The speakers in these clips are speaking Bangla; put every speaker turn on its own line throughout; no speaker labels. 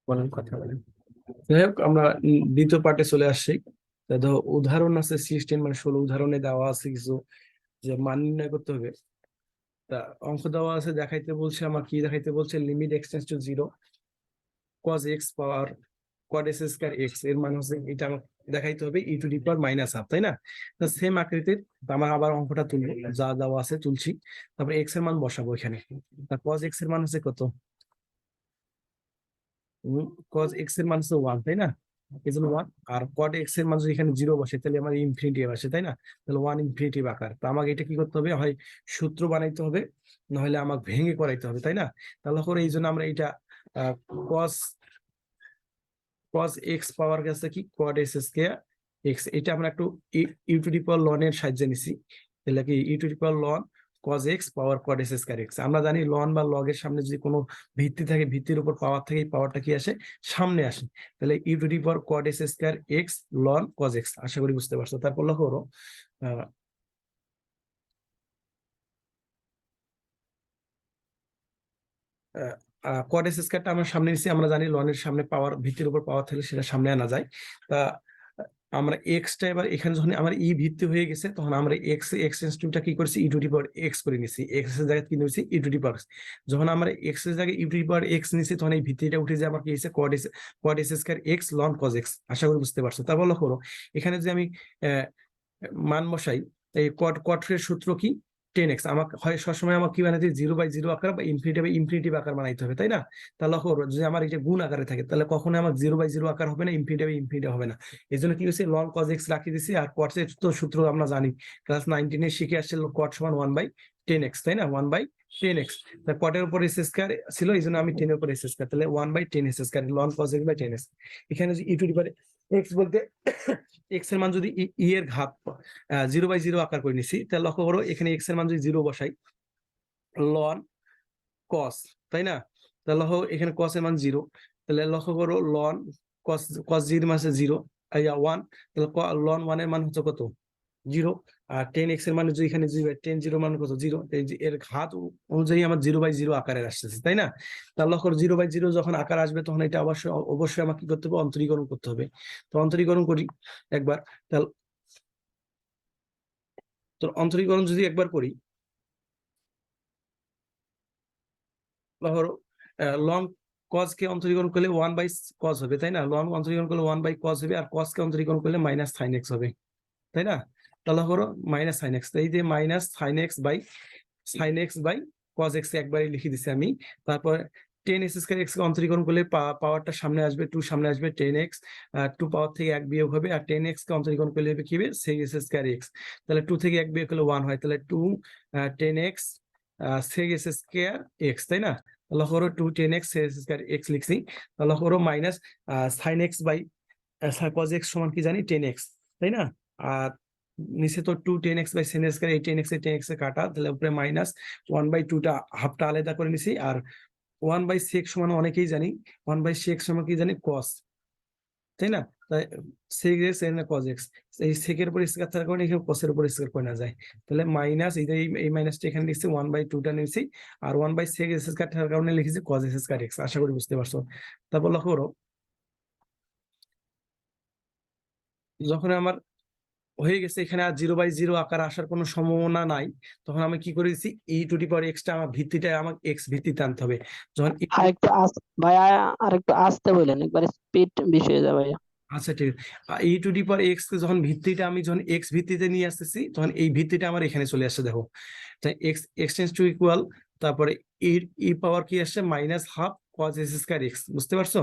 বলেন, কথা বলেন। যাই হোক, আমরা দ্বিতীয় পার্টে চলে আসছি। দেখো, উদাহরণ আছে 16 মানে 16 উদাহরণে দেওয়া আছে কিছু যে মান নির্ণয় করতে হবে। তা অঙ্ক দেওয়া আছে, দেখাইতে বলছে, আমার কি দেখাইতে বলছে, limit x tends to 0 cos x power cot s square x এর মান হচ্ছে এটা আমার দেখাইতে হবে e to the power minus half, তাই না? সেম আকৃতির আমার আবার অঙ্কটা তুলবো, যা দেওয়া আছে তুলছি, তারপর x এর মান বসাবো এখানে। cos x এর মান হচ্ছে কত? cos x এর মান হচ্ছে 1, তাই না? এই জন্য 1। আর cot x এর মান যদি এখানে 0 বসে তাহলে আমার ইনফিনিটি আসে, তাই না? তাহলে 1 ইনফিনিটি আকার। তো আমাকে এটা কি করতে হবে, হয় সূত্র বানাইতে হবে, নাহলে আমাকে ভেঙে করাইতে হবে, তাই না? তাহলে করে এই জন্য আমরা এটা cos cos x পাওয়ার গেছে কি cot s স্কয়ার x, এটা আমরা একটু u to the power ln এর সাহায্যে নিছি। তাহলে কি u to the power ln cos x power cot s square x। আমরা জানি লন বা লগ এর সামনে যদি কোনো ভিত্তি থাকে, ভিত্তির উপর পাওয়ার থাকে, এই পাওয়ারটা কি আসে, সামনে আসে। তাহলে u to the power cot s square x ln cos x। আশা করি বুঝতে পারছো। তারপর লক্ষ্য করো, cot s স্কয়ারটা আমরা সামনে নিছি। আমরা জানি লনের সামনে পাওয়ার, ভিত্তির উপর পাওয়ার থাকলে সেটা সামনে আনা যায়। তা আমরা এক্সটা এবার এখানে যখন আমার ই ভিত্তি হয়ে গেছে, তখন আমরা এক্স এক্সটেন্সটা কি করছি, ই টু দি পাওয়ার এক্স করে নিছি। এক্স এর জায়গায় কি নিয়েছি, ই টু দি পাওয়ার। যখন আমরা এক্স এর জায়গায় ই টু দি পাওয়ার এক্স নিছি, তখন এই ভিত্তিটা উঠে যায় আমার কি হয়েছে, cot s square x ln cos x। আশা করি বুঝতে পারছো। তারপর লক্ষ্য করো, এখানে যে আমি মান বসাই, এই cot এর সূত্র কি, 10x। আমাকে হয় সবসময় আমার কি বানাইতে, 0/0 আকার বা ইনফিনিটি আকার বানাইতে হবে, তাই না? তাহলে লক্ষ্য করো, যদি আমার এটা গুণ আকারে থাকে তাহলে কখনো আমার 0/0 আকার হবে না, ইনফিনিটি হবে না। এই জন্য কি হয়েছে, লন cos x রাখি দিছি। আর cot এর তো সূত্র আমরা জানি, ক্লাস 19 শিখে আসছে, cot সমান 1/10x, তাই না? 1/10x। তার cot এর উপর s স্কয়ার ছিল, এই জন্য আমি 10 এর উপর s স্কয়ার, তাহলে 1/10s square loan cos x/10x। এখানে যদি ই টু দি পাওয়ার এক্স বলতে এক্স এর মান যদি ই এর ঘাত 0/0 আকার করে নিছি, তাহলে লক্ষ্য করো এখানে এক্স এর মান যদি 0 বসাই, লন কস, তাই না? তাহলে লক্ষ্য এখানে কস এর মান 0, তাহলে লক্ষ্য করো লন কস, কস 0 মানে 0 1, তাহলে লন 1 এর মান হচ্ছে কত, 0। আর 10x এর মানে যদি এখানে 0, 10 0 মানে কত, 0। এর ঘাত অনুযায়ী আমার 0/0 আকারের আসতেছে, তাই না? তাহলে লক্ষ্য করো 0/0 যখন আকার আসবে, তখন এটা অবশ্যই আমাকে কি করতে হবে, অন্তরীকরণ করতে হবে। তো অন্তরীকরণ করি একবার। তাহলে তো অন্তরীকরণ যদি একবার করি, ধরো লন কস কে অন্তরীকরণ করলে 1/cos হবে, তাই না? লন অন্তরীকরণ করলে 1/cos হবে, আর cos কে অন্তরীকরণ করলে -sin x হবে, তাই না? তাহলে করো -sin x, এই যে -sin x by cos x একবারই লিখে দিছি আমি। তারপর 10s স্কয়ার x কে অন্তরীকরণ করলে পাওয়ারটা সামনে আসবে, 2 সামনে আসবে, 10x 2 পাওয়ার থেকে 1 বিয়োগ হবে, আর 10x কে অন্তরীকরণ করলে হবে কি হবে, sec s স্কয়ার x। তাহলে 2 থেকে 1 বিয়োগ করলে 1 হয়, তাহলে 2 10x sec s square x, তাই না? তাহলে করো 2 10x sec s square x লিখছি। তাহলে করো minus sin x by cos x সমান কি জানি, 10x, তাই না? আর নিচে তো 2 10x by sin x square, এই 10x এ কাটা, তাহলে উপরে মাইনাস 1/2 টা হাফটা আলাদা করে নিছি। আর 1/sec সমান অনেকেই জানি, 1/sec সমান কি জানি, cos, তাই না? তাই sec x এর না cos x, এই sec এর উপর স্কয়ার থাকার কারণে এখানে cos এর উপর স্কয়ার করে না যায়। তাহলে মাইনাস এই মাইনাসটা এখানে লিখছি, 1/2 টা নিয়েছি, আর 1/sec s স্কয়ার থাকার কারণে লিখেছি cos s স্কয়ার x। আশা করি বুঝতে পারছো। তারপর লক্ষ্য করো, যখন আমার হয়ে গেছে এখানে আর 0/0 আকার আসার কোনো সম্ভাবনা নাই, তখন আমি কি করেছি, ই টু দি পাওয়ার এক্সটা আমার ভিত্তিটা আমাকে এক্স ভিত্তিতে আনতে হবে। যখন
আর একটু ভাইয়া, আর একটু আসতে বললেন, একবার স্পিড বেশি হয়ে যাবে ভাইয়া।
আচ্ছা ঠিক আছে, ই টু দি পাওয়ার এক্স কে যখন ভিত্তিটা আমি যখন এক্স ভিত্তিতে নিয়ে আসতেছি, তখন এই ভিত্তিটা আমার এখানে চলে আসছে, দেখো। তাই এক্স এক্সটেন্স টু ইকুয়াল, তারপরে ই পাওয়ার কি আসছে, -12 cos s স্কয়ার এক্স। বুঝতে পারছো?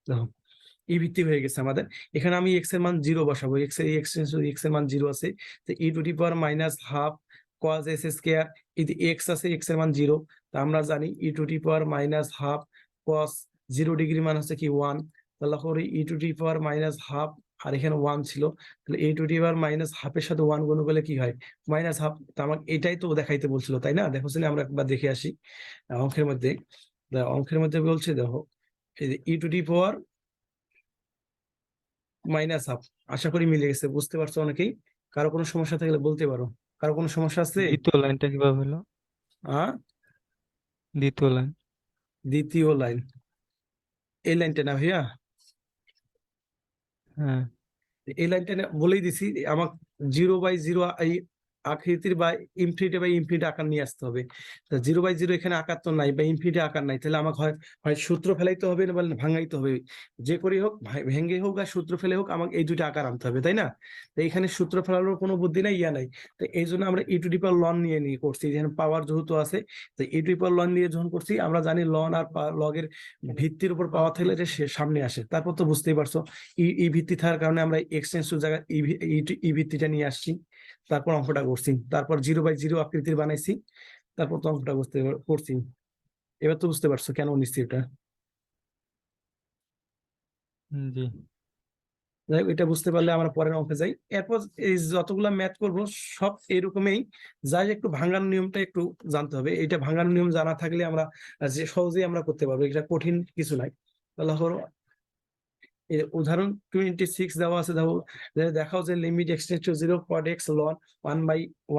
দেখো, ই ভিত্তি হয়ে গেছে আমাদের। এখানে আমি এক্স এর মান 0 বসাবো, এক্স এর মান 0 আছে, তো e to the power -12 cos s square, এই যে এক্স আছে, এক্স এর মান 0, তা আমরা জানি e to the power -12 cos 0 degree মান হচ্ছে কি 1। তাহলে করে ই টু দি পাওয়ার -12, আর এখানে 1 ছিল, তাহলে ই টু দি পাওয়ার -12 এর সাথে 1 গুণ করলে কি হয়, -12। তো আমাকে এটাই তো দেখাইতে বলছিল, তাই না? দেখো আমরা একবার দেখে আসি অঙ্কের মধ্যে। অঙ্কের মধ্যে বলছে, দেখো এই যে ই টু দি পাওয়ার -12। আশা করি মিলে গেছে, বুঝতে পারছো অনেকেই। কারো কোনো সমস্যা থাকলে বলতে পারো। কারো কোনো সমস্যা আছে?
দ্বিতীয় লাইনটা কিভাবে হলো?
হ্যাঁ,
দ্বিতীয় লাইন
দ্বিতীয় লাইন, এই লাইনটা না ভাইয়া?
হ্যাঁ
এই লাইনটা বলেই দিছি আমার 0/0 এই আকৃতির বা ইনফিনিটি আকার নিয়ে আসতে হবে। 0/0 এখানে আকার তো নাই বা ইনফিনিটি আকার নাই, তাহলে আমাকে হয় হয় সূত্র ফেলাইতে হবে না বলে ভাঙাইতে হবে। যে করেই হোক, ভেঙ্গে হোক আর সূত্র ফেলে হোক, আমাকে এই দুইটা আকার আনতে হবে, তাই না? তো এখানে সূত্র ফেলানোর কোনো বুদ্ধি নাই, ইয়া নাই। তো এই জন্য আমরা ই টু দি পাওয়ার লন নিয়ে করছি, যেখানে পাওয়ার যেহেতু আছে। তো e to the power loan নিয়ে যখন করছি, আমরা জানি লন আর লগের ভিত্তির উপর পাওয়ার থাকলে এটা সামনে আসে। তারপর তো বুঝতেই পারছো, ই ভিত্তি থাকার কারণে আমরা এক্সটেন্স টু জায়গায় ই ভিত্তিটা নিয়ে আসছি। তারপর অঙ্কটা করছি, তারপর 0/0 আকৃতির বানাইছি, তারপর তো অঙ্কটা করছি। এবার তো বুঝতে পারছো কেন নিচ্ছি এটা।
জি
যাই হোক, এটা বুঝতে পারলে আমরা পরের অঙ্কে যাই। এরপর এই যতগুলা ম্যাথ করব সব এরকমই, যাই একটু ভাঙার নিয়মটা একটু জানতে হবে। এটা ভাঙার নিয়ম জানা থাকলে আমরা যে সহজেই আমরা করতে পারবো, এটা কঠিন কিছু নাই। তাহলে হলো উদাহরণ 26 দেওয়া আছে, দেখাও যে limit x tends to 0 cot x ln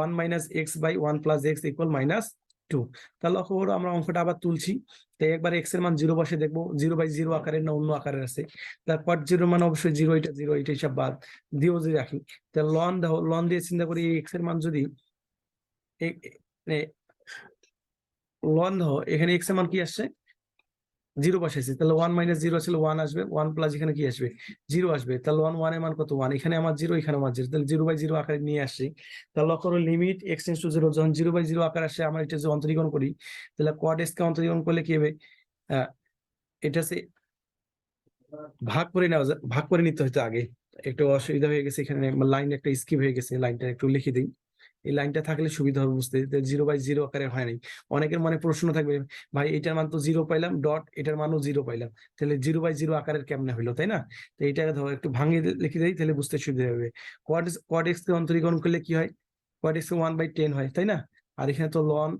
1 minus x by 1 plus x equal -2। তাহলে লক্ষ্য করো, আমরা অঙ্কটা আবার তুলছি। তো একবার x এর মান 0 বসে দেখবো 0/0 আকারের না অন্য আকারের আছে। তার cot 0 মান অবশ্যই 0, এটা 0, এটা হিসাব বাদ দিয়েও যদি রাখি, তাহলে লন দেখো, লন দিয়ে চিন্তা করি x এর মান যদি লন দেখো, এখানে x এর মান কি আসছে 0 বসাইছি, তাহলে 1 - 0 ছিল 1 আসবে, 1 প্লাস এখানে কি আসবে 0 আসবে। তাহলে 1 এর মান কত 1, এখানে আমার 0, এখানে আমার 0, তাহলে 0/0 আকারে নিয়ে আসছি। তাহলে লক্ষ্য করো লিমিট x টেন্ডস টু 0, যখন 0/0 আকার আসে আমরা এটা যে অন্তরীকরণ করি, তাহলে cot x কে অন্তরীকরণ করলে কি হবে, এটা সে ভাগ করে নেওয়া ভাগ করে নিতে হতো আগে। একটু অসুবিধা হয়ে গেছে, এখানে লাইন একটা স্কিপ হয়ে গেছে, লাইনটা একটু লিখে দিই। এই লাইনটা থাকলে সুবিধা হবে বুঝতে। 0/0 আকারে হয় নাই। অনেকের মনে প্রশ্ন থাকবে, ভাই এটার মান তো 0 পাইলাম, ডট এটার মানও 0 পাইলাম, তাহলে 0/0 আকারের কেমনে হইলো, তাই না? তো এটা ধরো একটু ভাঙিয়ে লিখে দিই, তাহলে বুঝতে সুবিধা হবে। cot x কে অন্তরীকরণ করলে কি হয়, cot x 1/10 হয়, তাই না? আর এখানে তো ln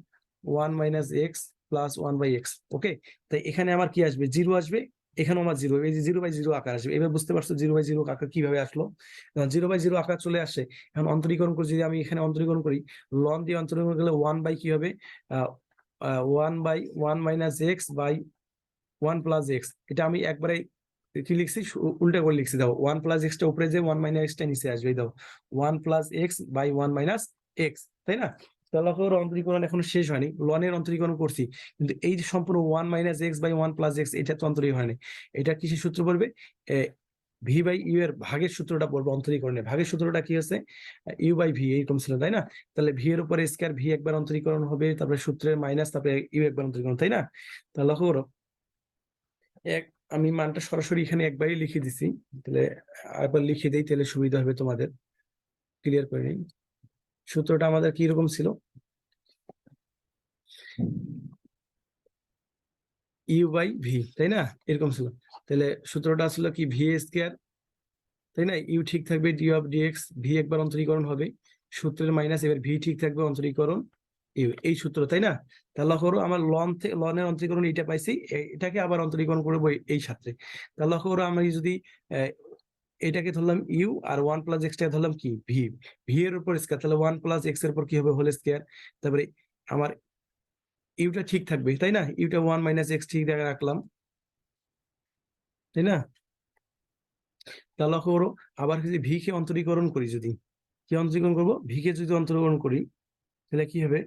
1 - x প্লাস 1/x। ওকে, তাই এখানে আমার কি আসবে 0 আসবে, এখানেও আমার 0, এই যে 0/0 আকার আসবে। এবার বুঝতে পারছো 0/0 আকার কিভাবে আসলো। 0/0 আকার চলে আসে, এখন অন্তরীকরণ করে যদি আমি এখানে অন্তরীকরণ করি, লন দিয়ে অন্তরীকরণ করলে 1 বাই কি হবে 1/1 - x বাই 1 প্লাস x। এটা আমি একবারে কি লিখছি, উল্টা করে লিখছি। দাও 1 প্লাস x টা উপরে যে 1 - x টা নিচে আসবে, দাও 1 প্লাস x বাই 1 - x, তাই না? তাহলে অন্তরীকরণ এখন শেষ হয়নি, লনের অন্তরীকরণ করছি, কিন্তু এই যে সম্পূর্ণ 1 - x বাই 1 প্লাস x, এটা তো অন্তরীকরণ হয়নি। এটা কিসের সূত্র পড়বে, ভি বাই ইউ এর ভাগের সূত্রটা পড়বে অন্তরীকরণে। ভাগের সূত্রটা কি আছে, ইউ বাই ভি, এইরকম ছিল, তাই না? তাহলে ভি এর উপরে স্কয়ার, ভি একবার অন্তরীকরণ হবে, তারপরে সূত্রের মাইনাস, তারপরে ইউ একবার অন্তরীকরণ, তাই না? তাহলে লক্ষ্য করো, এক আমি মানটা সরাসরি এখানে একবারই লিখে দিছি। তাহলে আরেকবার লিখে দেই, তাহলে সুবিধা হবে তোমাদের, ক্লিয়ার করে নিই। সূত্রটা আমাদের কি রকম ছিল, ইউ বাই ভি, তাই না? এরকম ছিল। তাহলে সূত্রটা আসলে কি ভি স্কয়ার, তাই না? ইউ ঠিক থাকবে ডি অফ ডিএক্স, ভি একবার অন্তরীকরণ হবে, সূত্রের মাইনাস, এবার ভি ঠিক থাকবে অন্তরীকরণ ইউ, এই সূত্র, তাই না? তাহলে করো আমার লনের অন্তরীকরণ এটা পাইছি, এটাকে আবার অন্তরীকরণ করবো এই সাথে। তাহলে করো আমি যদি আহ, এটাকে ধরলাম ইউ, আর 1 প্লাস এক্স টা ধরলাম কি ভি, ভি এর উপর স্কয়ার, তাহলে 1 প্লাস এক্স এর উপর কি হবে হোল স্কয়ার। তারপরে আমার ইউটা ঠিক থাকবে, তাই না? ইউটা 1 - এক্স ঠিক রাখলাম, তাই না? তাহলে লক্ষ্য করো, আবার যদি ভি কে অন্তরীকরণ করি, যদি কি অন্তরীকরণ করবো, ভি কে যদি অন্তরীকরণ করি, তাহলে কি হবে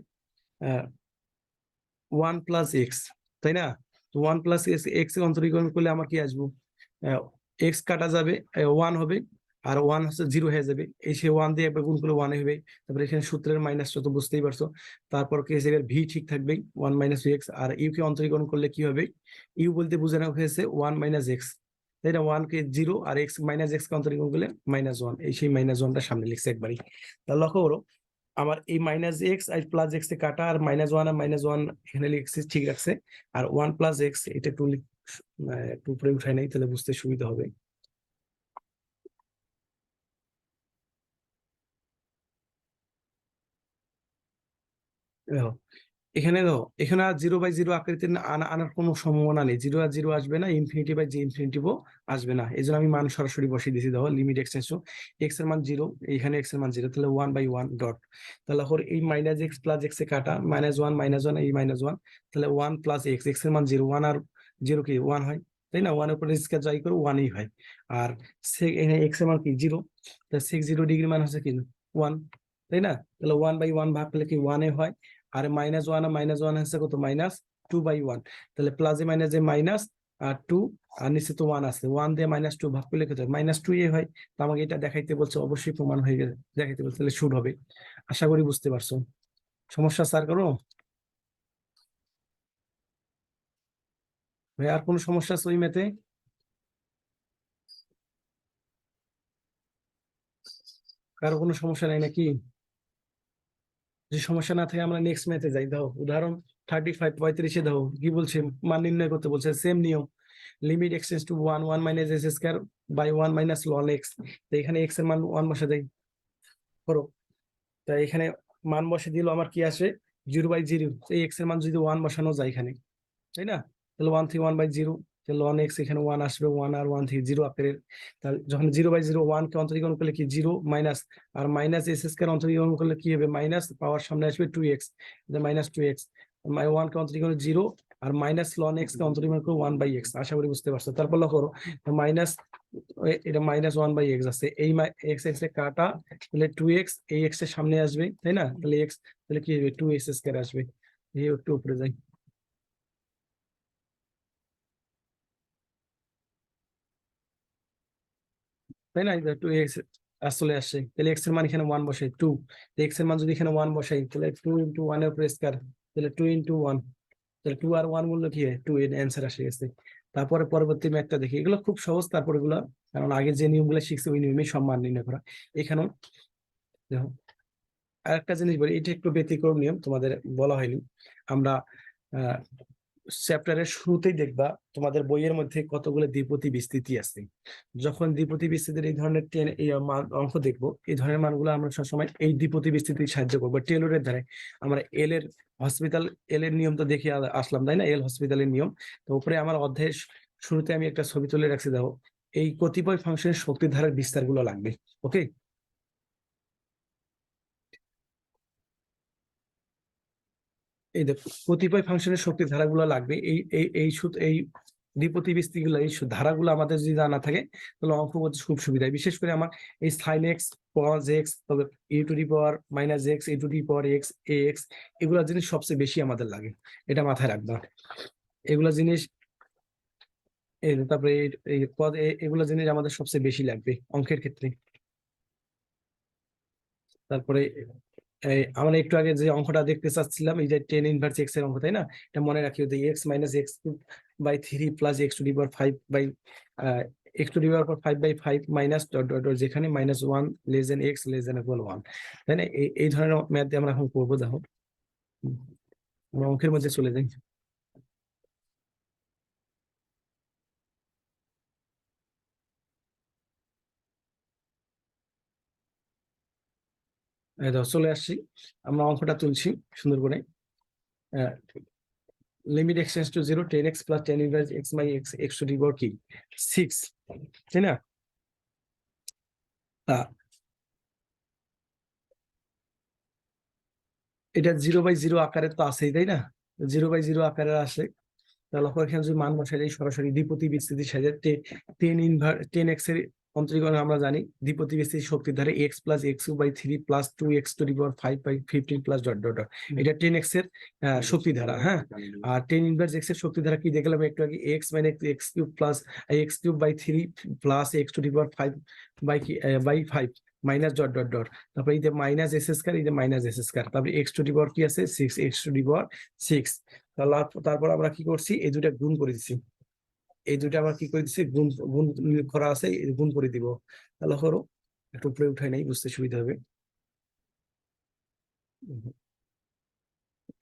1 প্লাস এক্স, তাই না? 1 প্লাস এক্স এর অন্তরীকরণ করলে আমার কি আসবো, এক্স কাটা যাবে, 1 হবে, আর 1 হচ্ছে 0 হয়ে যাবে, এই সে 1 দিয়ে একবার গুণ করলে 1 হবে। তারপরে এখানে সূত্রের মাইনাসটা তো বুঝতেই পারছো। তারপর কি এর ভি ঠিক থাকবে 1 - এক্স, আর ইউ কে অন্তরীকরণ করলে কি হবে, ইউ বলতে বোঝানো হয়েছে 1 - এক্স, তাই না? 1 কে 0 আর এক্স মাইনাস এক্স কে অন্তরীকরণ করলে -1, এই সেই -1টা সামনে লিখছে একবারই। তাহলে লক্ষ্য করো, আমার এই -x আর +x এ কাটা, আর -1 আর -1 এখানে লিখছি, ঠিক রাখছে। আর 1 + x এটা একটু উপরে উঠাই নাই, তাহলে বুঝতে সুবিধা হবে। দেখো, এখানে দেখো, এখানে আর 0/0 আকৃতি আনার কোনো সম্ভাবনা নেই। 0 আর 0 আসবে না, ইনফিনিটি/j আসবে না। এই জন্য আমি মান সরাসরি বসিয়ে দিয়েছি। দেখো লিমিট এক্সটেন্স টু এক্স এর মান 0, এখানে এক্স এর মান 0, তাহলে 1/1 ডট। তাহলে এই মাইনাস এক্স প্লাস এক্স এ কাটা, -1 এই -1, তাহলে 1 প্লাস এক্স, এক্স এর মান 0, 1 আর 0 কি 1 হয়, তাই না? 1 এর উপরে স্কয়ার যাই করে 1ই হয়। আর এখানে এক্স এর মান কি 0, তাহলে sec 0 ডিগ্রি মান হচ্ছে কি 1, তাই না? তাহলে 1/1 ভাগ করলে কি 1 এ হয়। আর -1 আর -1 হচ্ছে কত, -2/1। তাহলে প্লাসে মাইনাসে মাইনাস আর 2, আর নিচে তো 1 আছে, 1 দিয়ে -2 ভাগ করলে কত হয়, -2 হয়। তো আমাকে এটা দেখাইতে বলছে, অবশ্যই প্রমাণ হয়ে গেছে, দেখাইতে বলছে, তাহলে শুট হবে। আশা করি বুঝতে পারছো। সমস্যা স্যার করো ভাই? আর কোনো সমস্যা আছে ওই ম্যাথে? কারো কোনো সমস্যা নাই নাকি? যে সমস্যা না থাকে আমরা নেক্সট ম্যাথে যাই। দাও উদাহরণ 35 দাও, কি বলছে, মান নির্ণয় করতে বলছে। সেম নিয়ম, limit x tends to 1, 1 minus s square by 1 minus ln x. তো এখানে এক্স এর মান 1 বসে দেই, করো। তাই এখানে মান বসে দিল, আমার কি আসে 0/0। এই এক্স এর মান যদি 1 বসানো যায় এখানে, তাই না? তাহলে 1 থেকে 1/0, তাহলে লন এক্স, এখানে 1 আসবে, 1 আর 1 থেকে 0 আকারের। তাহলে যখন 0/0, 1 কে অন্তরীকরণ করলে কি 0 মাইনাস, আর মাইনাস এস স্কয়ার অন্তরীকরণ করলে কি হবে, মাইনাস পাওয়ার সামনে আসবে 2x, -2x। 1 কে অন্তরীকরণ 0, আর মাইনাস লন এক্স কে অন্তরীকরণ করে 1/x। আশা করি বুঝতে পারছো। তারপর লক্ষ্য করো, মাইনাস, এটা -1/x আছে, এই এক্স এক্স এ কাটা, তাহলে 2x, এই এক্স এর সামনে আসবে, তাই না? তাহলে এক্স, তাহলে কি হবে 2x স্কয়ার আসবে। এই একটু উপরে যাই, তাই না? টু এক্স চলে আসছে, তাহলে এক্স এর মান এখানে 1 বসাই 2। এক্স এর মান যদি এখানে 1 বসাই, তাহলে 2 × 1 এর উপরে স্কয়ার, তাহলে 2 × 1, তাহলে 2 আর 1 বললো কি হয় 2, এর অ্যান্সার আসে গেছে। তারপরে পরবর্তী ম্যাথটা দেখি, এগুলো খুব সহজ। তারপর এগুলো, কারণ আগে যে নিয়মগুলো শিখছে ওই নিয়মে সব মান নির্ণয় করা। এখানেও দেখো, আরেকটা জিনিস বলি, এটা একটু ব্যতিক্রম নিয়ম, তোমাদের বলা হয়নি। আমরা চ্যাপ্টারের শুরুতেই দেখবা তোমাদের বইয়ের মধ্যে কতগুলো দ্বিপদী বিস্তৃতি আছে। যখন দ্বিপদী বিস্তৃতির এই ধরনের অঙ্ক দেখবো, এই ধরনের মানগুলো আমরা সবসময় এই দ্বিপদী বিস্তৃতির সাহায্য করবো টেলরের দ্বারা। আমরা এল এর নিয়ম তো দেখে আসলাম, তাই না? এল হসপিটালের নিয়ম। তো উপরে আমার অধ্যায়ের শুরুতে আমি একটা ছবি তুলে রাখছি, দেখো এই কতিপয় ফাংশনের শক্তি ধারার বিস্তার গুলো লাগবে। ওকে, এই দেখো কতিপয় ফাংশনের শক্তির ধারাগুলো লাগবে। এই দ্বিপদী বিস্তৃতিগুলো, ধারাগুলো আমাদের যদি জানা থাকে, তাহলে অঙ্ক করতে খুব সুবিধা হয়। বিশেষ করে আমার এই সাইন এক্স, কজ এক্স, তবে e⁻−x, e⁻x, ax, এগুলা জিনিস সবচেয়ে বেশি আমাদের লাগে, এটা মাথায় রাখবা। এগুলা জিনিস, তারপরে এই পদ, এগুলা জিনিস আমাদের সবচেয়ে বেশি লাগবে অঙ্কের ক্ষেত্রে। তারপরে আমরা একটু আগে যে অঙ্কটা দেখতে চাচ্ছিলাম, এই যে tan−1x এর অঙ্ক, তাই না? এটা মনে রাখি, x−x³ + x⁵ যেখানে -1 x <1, তাই না? এই ধরনের ম্যাথ দিয়ে আমরা এখন করবো। দেখো আমরা অঙ্কের মধ্যে চলে যাই। দেখো চলে আসছি, আমরা অঙ্কটা তুলছি সুন্দর করে। Limit x tends to 0, tan x + tan−1x x⁵ কি 6, তাই না? এটা 0/0 আকারে তো আছেই, তাই না? 0/0 আকারে আসে। তাহলে এখানে যদি মান বসাই যাই, সরাসরি দ্বিপদী বিস্তৃতির সাথে tan x এর অন্তরীকরণ আমরা জানি, দ্বিপদী বিস্তৃতির শক্তির ধারে x + x³ + 2x⁵ + 15 এটা tan x এর শক্তি ধারা। হ্যাঁ, আর tan−1x এর শক্তি ধারা কি দেখলাম একটু আগে, x - x³ + x³/3 + x⁵ তারপরে এই যে -s², এই যে -s², তারপরে x⁻, কি আছে 6, x⁻6। তারপর আমরা কি করছি, এই দুটা গুণ করে দিচ্ছি, এই দুটা আবার কি করে দিচ্ছি, গুণ গুণ করা আছে, গুণ করে দিব। তাহলে হলো, একটু উপরে উঠাই নাই, বুঝতে সুবিধা হবে।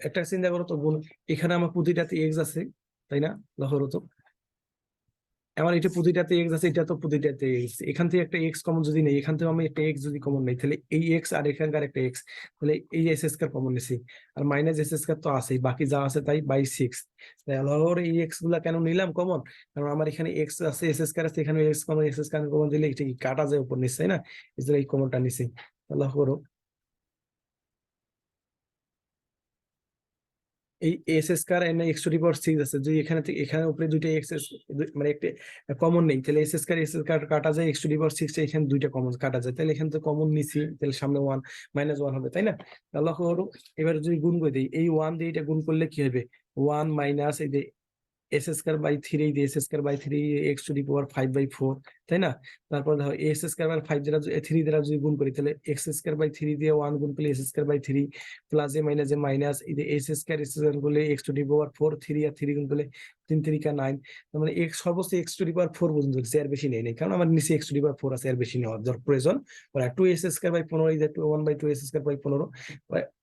একটা চিন্তা করো তো, গুণ, এখানে আমার প্রতিটাতে এক্স আছে, তাই না? লহর তো আমার এটা প্রতিটাতে এক্স আছে, এটা তো প্রতিটাতে এক্স, এখান থেকে একটা এক্স কমন যদি নেই, এখান থেকে আমি একটা এক্স যদি কমন নেই, তাহলে এই এক্স আর এখানকার একটা এক্স, তাহলে এই এস স্কয়ার কমন নিছি, আর মাইনাস এস স্কয়ার তো আছেই, বাকি যা আছে তাই বাই 6। তাহলে এই এক্স গুলা কেন নিলাম কমন, কারণ আমার এখানে এক্স আছে, এস স্কয়ার আছে, এখানে x common, S square common দিলে এটা কি কাটা যায় উপর নিচে, তাই না? এই জন্য এই কমনটা নিছি। তাহলে করো এই s square n x to the power 6 আছে, যদি এখানে থেকে এখানে উপরে দুইটা এক্স মানে একটা কমন নেই, তাহলে এস স্কয়ার কাটা যায়, এক্স টু দি পাওয়ার 6 এখানে দুইটা কমন কাটা যায়, তাহলে এখানে তো কমন নিছি, তাহলে সামনে 1 মাইনাস 1 হবে, তাই না? তাহলে করো এবার যদি গুণ করে দিই, এই 1 দিয়ে এটা গুণ করলে কি হবে, 1 মাইনাস এই যে এস স্কয়ার বাই 3 দিয়ে s square by 3 x to the power 5/4, তাই না? তারপর দেখো এস স্কয়ার বাই 5 দ্বারা 3 দ্বারা যদি গুণ করি, তাহলে এক্স স্কয়ার বাই 3 দিয়ে 1 গুণ করলে এস স্কয়ার বাই 3 প্লাস এ মাইনাস এই যে এস স্কয়ার করলে এক্স টু দি পাওয়ার 4, 3 আর 3 গুণ করলে 3 3 কা 9, তার মানে এক্স সর্বোচ্চ এক্স টু দি পাওয়ার 4 পর্যন্ত হচ্ছে, এর বেশি নেই নেই, কারণ আমার নিচে এক্স টু দি পাওয়ার 4 আছে, এর বেশি নেওয়ার প্রয়োজন পড়ে। 2 এস স্কয়ার বাই 15 এই যে 1/2 s square by 15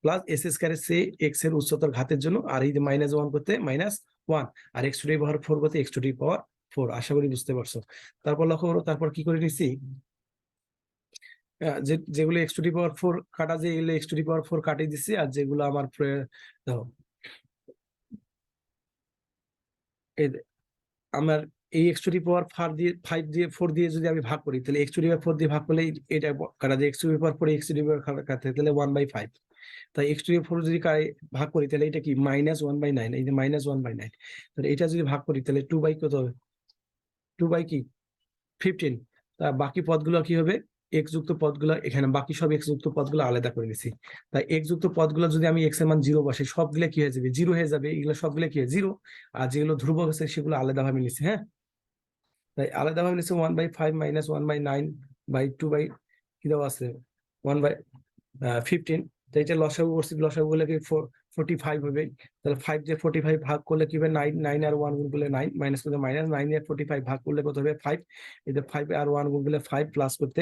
plus s square সে এক্স এর উচ্চতার ঘাতের জন্য, আর এই যে মাইনাস 1 করতে মাইনাস 1, আর এক্স টু দি পাওয়ার 4 করতে এক্স টু দি পাওয়ার 4। আশা করি বুঝতে পারছো। তারপর লক্ষ্য করো, তারপর কি করে নিছি, যেগুলো এক্স টু দি পাওয়ার 4 কাটা যায়, এগুলো এক্স টু দি পাওয়ার 4 কাটিয়ে দিচ্ছি, আর যেগুলো আমার দেখো এই আমার এই এক্স টু দি পাওয়ার 5 দিয়ে 4 দিয়ে যদি আমি ভাগ করি, তাহলে এক্স টু দি পাওয়ার 4 দিয়ে ভাগ করলে এটা কাটা যায়, x to the power 4 x to the power কাটতে, তাহলে 1/5। তাই এক্স টু দি 4 যদি ভাগ করি, তাহলে এটা কি মাইনাস 1/9, এই যে মাইনাস 1/9, তাহলে এটা যদি ভাগ করি, তাহলে 2 বাই কত হবে, 2 বাই কি 15। তা বাকি পদগুলো কি হবে, এক্স যুক্ত পদগুলো, এখানে বাকি সব এক্স যুক্ত পদগুলো আলাদা করে নিছি। তাই এক্স যুক্ত পদগুলো যদি আমি এক্স এর মান 0 বসাই, সবগুলো কি হয়ে যাবে, 0 হয়ে যাবে, এগুলো সবগুলো কি হয় 0। আর যেগুলো ধ্রুবক আছে সেগুলো আলাদা ভাবে নিছি। হ্যাঁ, তাই আলাদা ভাবে নিছি 1/5 মাইনাস 1/9 বাই 2 বাই কি দেওয়া আছে 1/15। তো এটা লসাগু করছি, লসাগু গুলো কি 45 হবে, তাহলে 5 দিয়ে 45 ভাগ করলে কি হবে 9, 9 আর 1 গুণ করলে 9, মাইনাস করলে মাইনাস, 9 দিয়ে 45 ভাগ করলে কত হবে 5, এই যে 5 আর 1 গুণ করলে 5, প্লাস করতে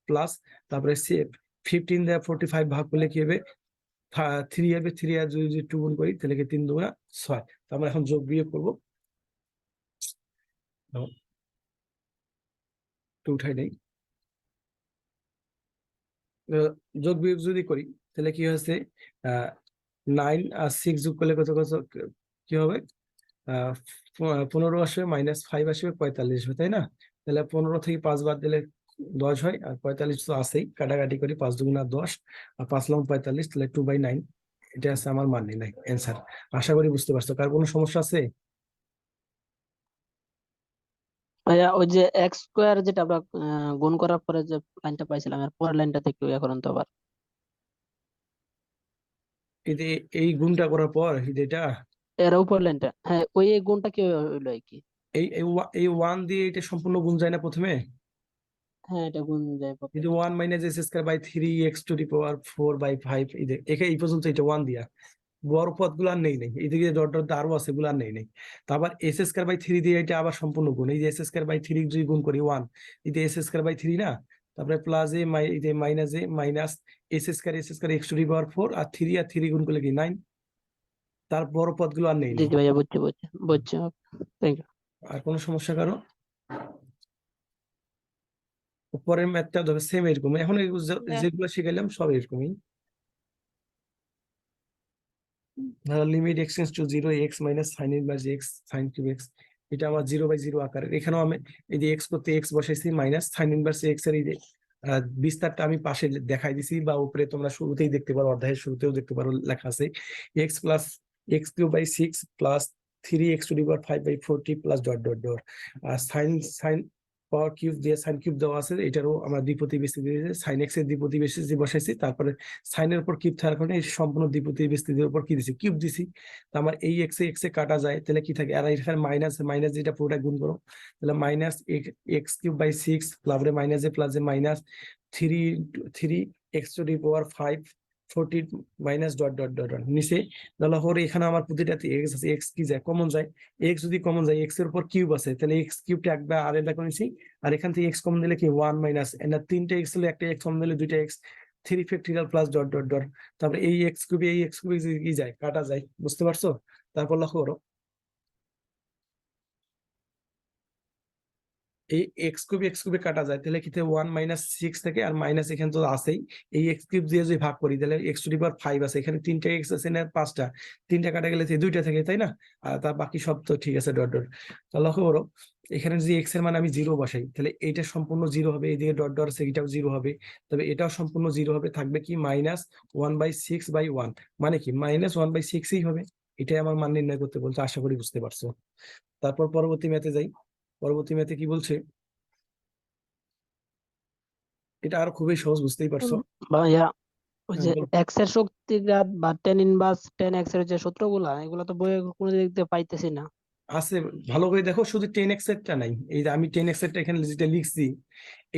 প্লাস, তারপরে 15 দিয়ে 45 ভাগ করলে কি হবে 3 হবে, 3 আর যদি 2 গুণ করি, তাহলে কি 3 দুগুণা 6। তো আমরা এখন যোগ বিয়োগ করবো, একটু উঠাই নেই। যোগ বিয়োগ যদি করি, তাহলে কি হচ্ছে 9 আর 6 যোগ করলে কত কত কি হবে, 15 আসবে, -5 আসবে, 45 হবে, তাই না? তাহলে 15 থেকে 5 বাদ দিলে 10 হয়, আর 45 তো আছেই, কাটাকাটি করি, 5 দুগুণা 10 আর 5 লং 45, তাহলে 2/9। এটা আছে আমার মানে নাই অ্যান্সার। আশা করি বুঝতে পারছো, কার কোনো সমস্যা আছে?
ভাইয়া ওই যে এক্স স্কোয়ার যেটা আমরা গুণ করার পরে যে লাইনটা পাইছিলাম, এর পরের লাইনটা থেকে ইয়া করেন তো আবার।
এই যে এই গুণটা করার পর যেটা
এর উপর লাইনটা, হ্যাঁ ওই এই গুণটা কি হইলো আর কি।
এই 1 দিয়ে এটা সম্পূর্ণ গুণ যায় না প্রথমে,
হ্যাঁ এটা গুণ যায়
এই
প্রথমে।
যে 1 minus s square by 3 x to the power 4/5, এই যে এই পর্যন্ত এটা 1 দিয়া, বড় পদগুলো আর নেই নেই, এদিকে ডট ডট আরো আছে, এগুলো আর নেই নেই। তারপর এস স্কয়ার বাই 3 দিয়ে এটা আবার সম্পূর্ণ গুণ, এই যে এস স্কয়ার বাই 3 যদি গুণ করি 1, এই যে এস স্কয়ার বাই 3 না, তারপরে প্লাস এই যে minus s square x to the power 4 আর 3 আর 3 গুণ করলে কি 9, তার বড় পদগুলো আর নেই
জি
নেই।
জি ভাইয়া, বুঝছি বুঝছি বুঝছি। Thank you.
আর কোনো সমস্যা কারো? পরের ম্যাথটা ধরো সেম এরকম, এখন যেগুলো শিখাইলাম সব এরকমই। ধরো limit x tends to 0 x minus sine inverse x sine cube x, এটা আমার 0/0 আকারের, এখানেও আমি এই যে এক্স করতে এক্স বসাইছি, মাইনাস সাইন ইনভার্স এক্স এর এই যে বিস্তারটা আমি পাশে দেখাই দিছি, বা উপরে তোমরা শুরুতেই দেখতে পারো, অধ্যায়ের শুরুতেও দেখতে পারো লেখা আছে, x plus x³/6 plus 3x to the power 5/40 plus dot dot dot. আর সাইন সাইন পাওয়ার কিউব দিয়ে সাইন কিউব দেওয়া আছে, এটারও আমরা দ্বিপদী বিস্তৃতি দিয়েছি, সাইন এক্স এর দ্বিপদী বিস্তৃতি বসাইছি, তারপরে সাইনের উপর কিউব থাকার কারণে এই সম্পূর্ণ দ্বিপদী বিস্তৃতির উপর কি দিছি, কিউব দিছি। তো আমার এই এক্স এ কাটা যায়, তাহলে কি থাকে, আর এখানে মাইনাস মাইনাস যেটা পুরোটা গুণ করো, তাহলে -x³/6 প্লাস এ minus 3 two the power 5/40 minus dot dot dot dot নিচে। তাহলে হরে এখানে আমার প্রতিটাতে এক্স আছে, এক্স কি যায় কমন যায়, এক্স যদি কমন যায়, এক্স এর উপর কিউব আছে, তাহলে এক্স কিউবটা একবার আলাদা করে নিছি, আর এখান থেকে এক্স কমন দিলে কি 1 মাইনাস এন্ড 3টা এক্স হলে একটা এক্স কমন দিলে 2টা x, 3 factorial plus dot dot dot. তারপরে এই এক্স কিউবে কি যায়, কাটা যায়, বুঝতে পারছো? তারপর লক্ষ্য করো, এই এক্স কিউবে কাটা যায়, তাহলে কি 1 - 6 থেকে, আর মাইনাস এখানে তো আছেই, এই এক্স কিউব দিয়ে যদি ভাগ করি তাহলে এক্স টু দি পাওয়ার 5 আছে, এখানে 3টা এক্স আছে না 5টা, 3টা কাটা গেলে 2টা থেকে, তাই না? আর তার বাকি সব তো ঠিক আছে, ডট ডট। তো লক্ষ্য করো, এখানে যদি এক্স এর মানে আমি 0 বসাই, তাহলে এইটা সম্পূর্ণ 0 হবে, এইদিকে ডট ডট আছে, এটাও 0 হবে, তবে এটাও সম্পূর্ণ 0 হবে, থাকবে কি -1/6/1, মানে কি -1/6ই হবে। এটাই আমার মান নির্ণয় করতে বলছে, আশা করি বুঝতে পারছো। তারপর পরবর্তী ম্যাথে যাই। পরবর্তী ম্যাথে কি বলছে, এটা আরো খুবই সহজ, বুঝতেই পারছো।
ভাইয়া ওই
হ্যাঁ,
যে
বলো।
এক্স এর শক্তিঘাত বা টেন ইনভার্স টেন এক্স এর যে সূত্রগুলা, এগুলো তো বইয়ে কোনো দিক দিয়ে পাইতেছি না।
আছে, ভালো করে দেখো, শুধু 10x এরটা নাই, এই যে আমি 10x এরটা এখানে যেটা লিখছি,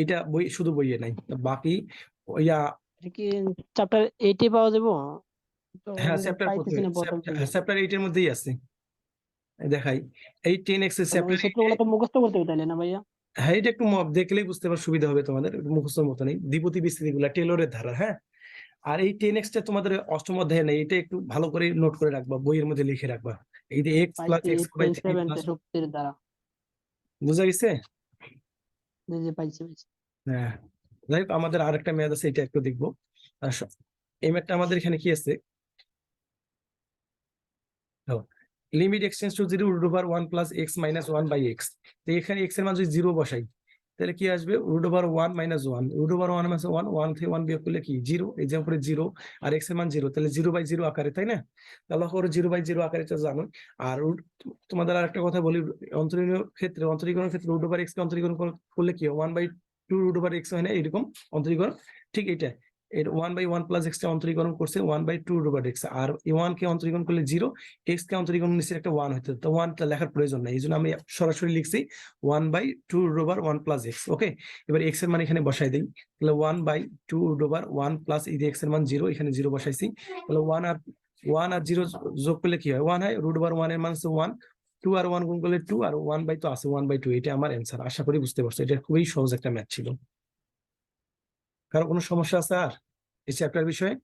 এটা বই শুধু বইয়ে নাই, তো বাকি ওইয়া।
এটা কি চ্যাপ্টার 8 পাওয়া যাবো? তো
হ্যাঁ,
আমি
চ্যাপ্টার
পাইতেছি
প্রথমে,
না প্রথম থেকে।
চ্যাপ্টার 8 এর মধ্যেই আছে, দেখাই। এই 10x এর
তাহলে
চ্যাপ্টার
এই সূত্রগুলো তো মুখস্থ করতে হবে তাইলে না ভাইয়া?
হ্যাঁ, এটা একটু দেখলেই বুঝতে পার, সুবিধা হবে তোমাদের, মুখস্থর মতো নেই, দ্বিপদী বিস্তৃতি গুলা টেলরের ধারা, হ্যাঁ। আর এই 10x টা তোমাদের অষ্টম অধ্যায়ে নেই, এটা একটু ভালো করে নোট করে রাখবা, বইয়ের মধ্যে লিখে রাখবা। এই যে এক্স প্লাস
পাইছি
এক্স বাই থ্রি
8.7
প্লাস,
তে শক্তির দ্বারা।
বুঝা গেছে?
জি জি, পাইছি পাইছি।
হ্যাঁ, যাই হোক, আমাদের আরেকটা ম্যাথ আছে, এটা একটু দেখবো। আর এই ম্যাথটা আমাদের এখানে কি আছে, limit x tends to 0 √1 + x - 1/x। তো এখানে x এর মান যদি 0 বসাই, তাহলে কি আসবে, √1 - 1, √1 - 1, 1 থেকে 1 বিয়োগ করলে কি 0, এই যে উপরে 0, আর x এর মান 0, তাহলে 0/0 আকারে, তাই না? তাহলে করে 0/0 আকারে, এটা জানো। আর তোমাদের আর একটা কথা বলি, অন্তরীকরণের ক্ষেত্রে √x কে অন্তরীকরণ করলে কি হয়, 1/2 √x হয় না, এরকম অন্তরীকরণ, ঠিক এটা। এর 1/1 + x টা অন্তরীকরণ করছে 1/2 √x, আর 1 কে অন্তরীকরণ করলে 0, x কে অন্তরীকরণ নিচে একটা 1 হইতে, তো 1 টা লেখার প্রয়োজন নাই, এই জন্য আমি সরাসরি লিখছি 1/2 √1 + x। ওকে, এবার x এর মান এখানে বসাই দিই, তাহলে 1/2 √1 + এই যে x এর মান 0, এখানে 0 বসাইছি, তাহলে 1 আর 0 যোগ করলে কি হয়, 1 হয়, √1 এর মান হচ্ছে 1, 2 আর 1 গুণ করলে 2, আর 1/2 তো আছে 1/2, এটা আমার অ্যান্সার। আশা করি বুঝতে পারছো, এটা খুবই সহজ একটা ম্যাথ ছিল। কারো কোনো সমস্যা আছে আর এই চ্যাপ্টার বিষয়ে?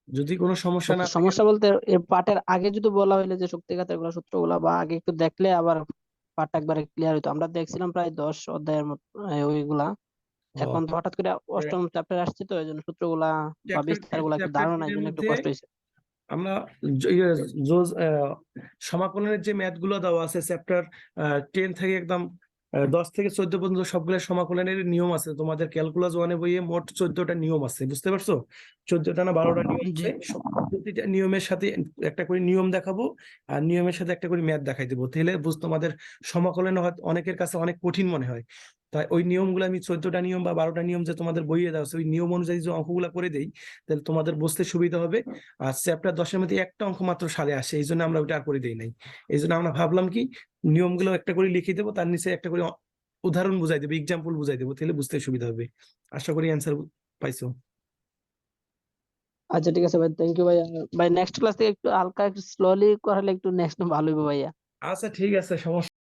যদি কোনো সমস্যা না থাকে,
সমস্যা বলতে এর পার্টের আগে যদি বলা হইলে যে শক্তিঘাতের গুলা সূত্রগুলা, বা আগে একটু দেখলে আবার পার্টটা একবারে ক্লিয়ার হইতো। আমরা দেখছিলাম প্রায় 10 অধ্যায়ের মতো ওইগুলা। এখন তো হঠাৎ করে অষ্টম চ্যাপ্টার আসছে, তো এই জন্য সূত্রগুলা বা
চ্যাপ্টার
বিস্তার গুলা একটু
চ্যাপ্টার
ধারণা নাই,
10
এই
এর
জন্য একটু
মধ্যে
কষ্ট হয়েছে।
আমরা সমাকলনের যে ম্যাথ গুলো দেওয়া আছে, চ্যাপ্টার 10 থেকে একদম 10 থেকে 14 পর্যন্ত সবগুলো সমাকলনের নিয়ম আছে, তোমাদের ক্যালকুলাস 1 বইয়ে মোট 14টা নিয়ম আছে, বুঝতে পারছো? 14টা না 12টা নিয়ম
জি।
আছে, প্রতিটা নিয়মের সাথে একটা করে নিয়ম দেখাবো, আর নিয়মের সাথে একটা করে ম্যাথ দেখাই দেবো, তাহলে তোমাদের সমাকলন হয়তো অনেকের কাছে অনেক কঠিন মনে হয়, তাই ওই নিয়মগুলো আমি 14টা নিয়ম বা 12টা নিয়ম যে তোমাদের বইয়ে দেওয়া আছে, ওই নিয়ম অনুযায়ী যে অঙ্কগুলো করে দেই, তাহলে তোমাদের বুঝতে সুবিধা হবে। আর চ্যাপ্টার 10 এর মধ্যে একটা অঙ্ক মাত্র সালে আসে, এই জন্য আমরা ওটা আর করে দেই নাই। এই জন্য আমরা ভাবলাম কি, নিয়মগুলো একটা করে লিখে দেবো, তার নিচে একটা করে উদাহরণ বুঝাই দেবো, এক্সাম্পল বুঝাই দেবো, তাহলে বুঝতে সুবিধা হবে। আশা করি অ্যান্সার পাইছো।
আচ্ছা ঠিক আছে ভাই, থ্যাংক ইউ ভাইয়া। ভাই নেক্সট ক্লাস থেকে একটু হালকা একটু স্লোলি করালে একটু নেক্সট ভালো হবে ভাইয়া।
আচ্ছা, ঠিক আছে, সমস্যা